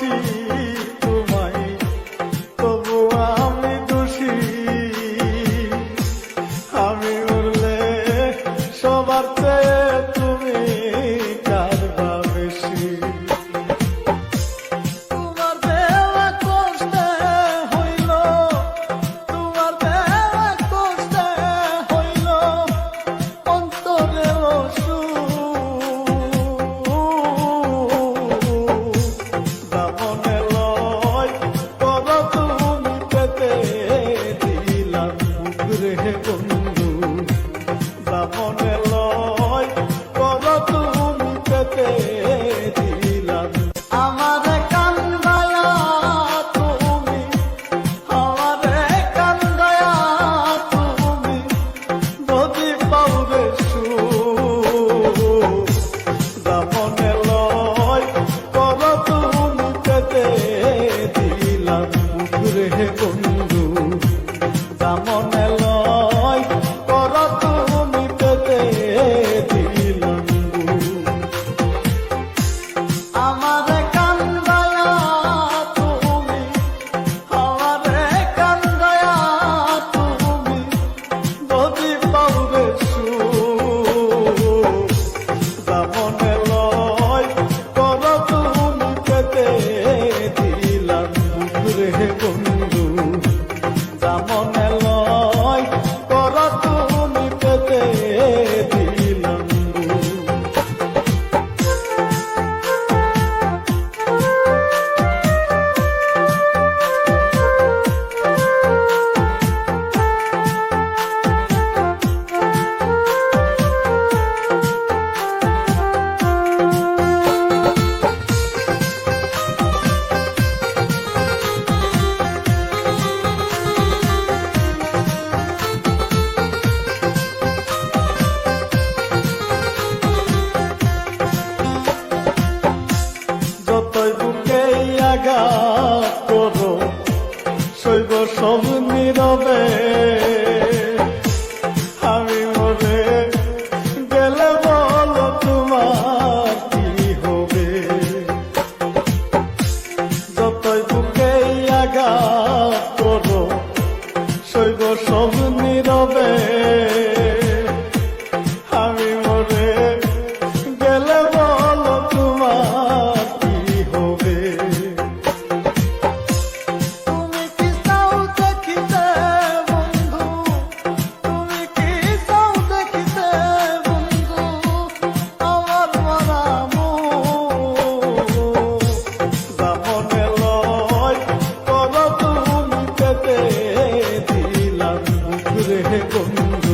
ভালোবাসি তোমায়, তবু আমি দোষী। আমি উড়লে সবার চেয়ে তুমি কার বা বেশি। তোমার দেওয়া কষ্টে হইল, তোমার দেওয়া কষ্টে হইল অন্তরে দামনে লয় কর তুমি পেতে দিলাম মুখরে বন্ধু। দামনে লয় কর তুমি পেতে দিলাম। আমারে কান্দায়া তুমি, আমারে কান্দায়া তুমি যদি পাউরে সুখ। দামনে লয় কর তুমি পেতে দিলাম মুখরে বন্ধু। দামনে লয় কর তুমি পেতে দিলাম। আমারে কান্দায়া তুমি, আমারে কান্দায়া তুমি যদি পাউরে সুখ। দামনে লয় কর তুমি পেতে দিলাম মুখরে বন্ধু। দামনে লয় কর তুমি পেতে দিলাম। যতই বুকে আঘাত করো সইব সব নীরবে। আমি মরে গেলে বলো তোমার কি হবে। যতই বুকে আঘাত করো সইব সব নীরবে। আমি মরে গেলে বলো তোমার কি হবে। তুমি কি চাও দেখিতে বন্ধু, তুমি কি চাও দেখিতে বন্ধু আমার মরা মুখ। দামনে লয় কর তুমি পেতে দিলাম মুখরে বন্ধু।